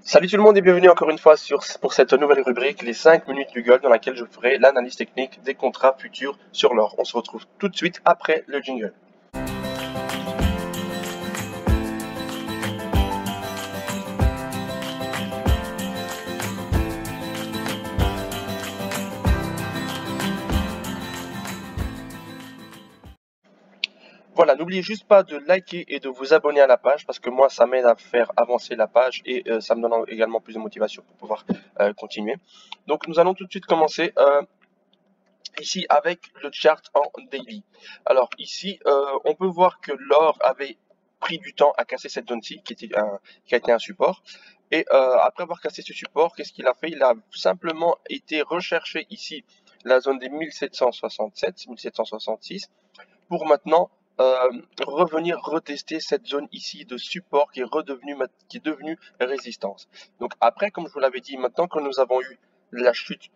Salut tout le monde et bienvenue encore une fois pour cette nouvelle rubrique, les 5 minutes du gold, dans laquelle je ferai l'analyse technique des contrats futurs sur l'or. On se retrouve tout de suite après le jingle. Voilà, n'oubliez juste pas de liker et de vous abonner à la page parce que moi ça m'aide à faire avancer la page et ça me donne également plus de motivation pour pouvoir continuer. Donc nous allons tout de suite commencer ici avec le chart en daily. Alors ici on peut voir que l'or avait pris du temps à casser cette zone-ci qui a été un support. Et après avoir cassé ce support, qu'est-ce qu'il a fait? Il a simplement été rechercher ici la zone des 1767, 1766 pour maintenant revenir retester cette zone ici de support qui est devenue résistance. Donc après, comme je vous l'avais dit, maintenant que nous avons eu la chute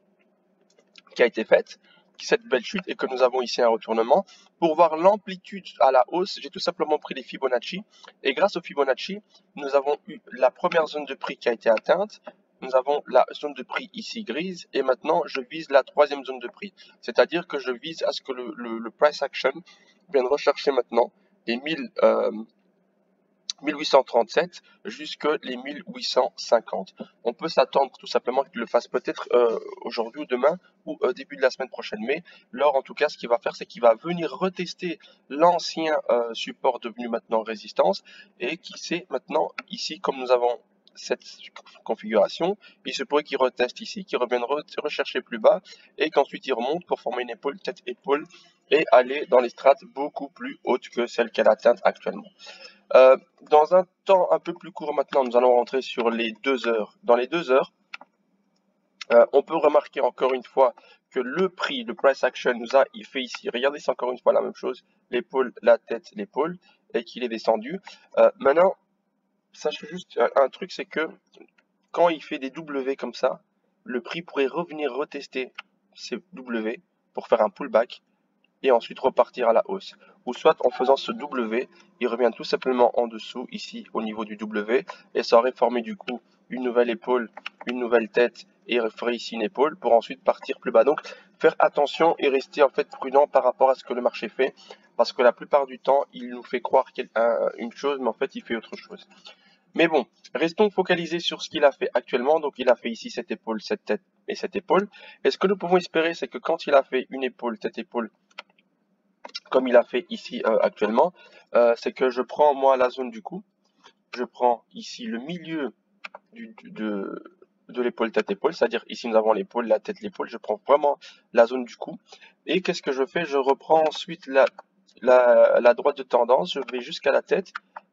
qui a été faite, cette belle chute, et que nous avons ici un retournement, pour voir l'amplitude à la hausse, j'ai tout simplement pris les Fibonacci, et grâce aux Fibonacci, nous avons eu la première zone de prix qui a été atteinte, nous avons la zone de prix ici grise, et maintenant je vise la troisième zone de prix, c'est-à-dire que je vise à ce que le price action vienne rechercher maintenant les 1837 jusque les 1850. On peut s'attendre tout simplement qu'il le fasse peut-être aujourd'hui ou demain ou début de la semaine prochaine. Mais l'or, en tout cas, ce qu'il va faire, c'est qu'il va venir retester l'ancien support devenu maintenant résistance et qui sait maintenant ici, comme nous avons cette configuration, il se pourrait qu'il reteste ici, qu'il revienne rechercher plus bas et qu'ensuite il remonte pour former une épaule, tête-épaule et aller dans les strates beaucoup plus hautes que celles qu'elle atteint actuellement. Dans un temps un peu plus court maintenant, nous allons rentrer sur les 2 heures. Dans les 2 heures, on peut remarquer encore une fois que le prix, le price action il fait ici, regardez, c'est encore une fois la même chose, l'épaule, la tête, l'épaule, et qu'il est descendu. Maintenant, sachez juste un truc, c'est que quand il fait des W comme ça, le prix pourrait revenir retester ces W pour faire un pullback et ensuite repartir à la hausse. Ou soit en faisant ce W, il revient tout simplement en dessous, ici au niveau du W, et ça aurait formé du coup une nouvelle épaule, une nouvelle tête, et il ferait ici une épaule pour ensuite partir plus bas. Donc faire attention et rester en fait prudent par rapport à ce que le marché fait, parce que la plupart du temps, il nous fait croire une chose, mais en fait il fait autre chose. Mais bon, restons focalisés sur ce qu'il a fait actuellement. Donc il a fait ici cette épaule, cette tête et cette épaule. Et ce que nous pouvons espérer, c'est que quand il a fait une épaule, tête, épaule, comme il a fait ici actuellement, c'est que je prends moi la zone du cou, je prends ici le milieu de l'épaule tête-épaule, c'est-à-dire ici nous avons l'épaule, la tête, l'épaule, je prends vraiment la zone du cou, et qu'est-ce que je fais? Je reprends ensuite la droite de tendance, je vais jusqu'à la tête,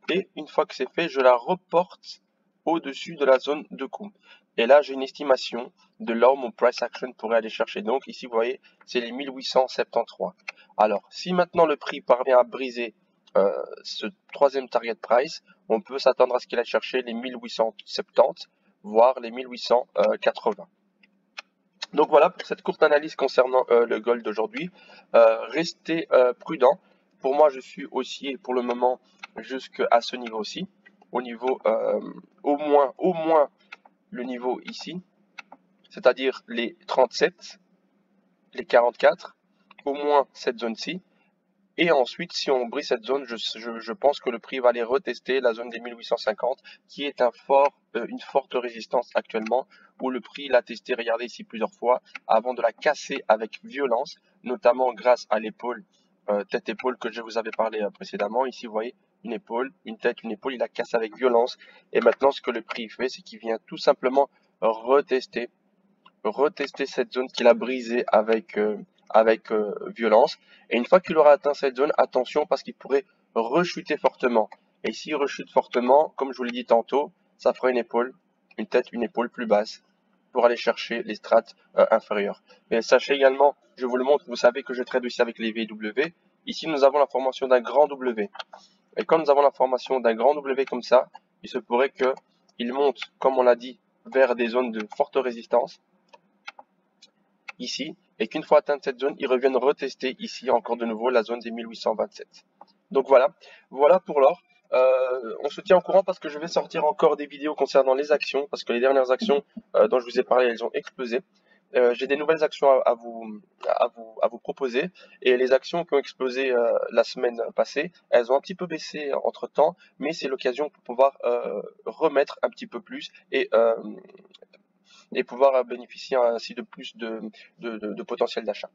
et une fois que c'est fait, je la reporte au-dessus de la zone de cou. Et là, j'ai une estimation de là où mon price action pourrait aller chercher. Donc ici, vous voyez, c'est les 1873. Alors, si maintenant le prix parvient à briser ce troisième target price, on peut s'attendre à ce qu'il aille chercher les 1870, voire les 1880. Donc voilà pour cette courte analyse concernant le gold d'aujourd'hui. Restez prudent. Pour moi, je suis haussier pour le moment jusqu'à ce niveau-ci. Au niveau, au moins le niveau ici, c'est-à-dire les 37, les 44, au moins cette zone-ci. Et ensuite, si on brise cette zone, je pense que le prix va aller retester la zone des 1850, qui est une forte résistance actuellement, où le prix l'a testé, regardez ici plusieurs fois, avant de la casser avec violence, notamment grâce à l'épaule, tête-épaule que je vous avais parlé précédemment. Ici, vous voyez, une épaule, une tête, une épaule, il la casse avec violence. Et maintenant, ce que le prix fait, c'est qu'il vient tout simplement retester cette zone qu'il a brisée avec violence. Et une fois qu'il aura atteint cette zone, attention parce qu'il pourrait rechuter fortement. Et s'il rechute fortement, comme je vous l'ai dit tantôt, ça fera une épaule, une tête, une épaule plus basse pour aller chercher les strates inférieures. Mais sachez également, je vous le montre, vous savez que je trade aussi avec les VW. Ici, nous avons la formation d'un grand W. Et quand nous avons la formation d'un grand W comme ça, il se pourrait qu'il monte, comme on l'a dit, vers des zones de forte résistance ici, et qu'une fois atteinte cette zone, ils reviennent retester ici encore de nouveau la zone des 1827. Donc voilà pour l'or. On se tient au courant parce que je vais sortir encore des vidéos concernant les actions, parce que les dernières actions dont je vous ai parlé, elles ont explosé. J'ai des nouvelles actions à vous proposer, et les actions qui ont explosé la semaine passée, elles ont un petit peu baissé entre temps, mais c'est l'occasion pour pouvoir remettre un petit peu plus et pouvoir bénéficier ainsi de plus de potentiel d'achat.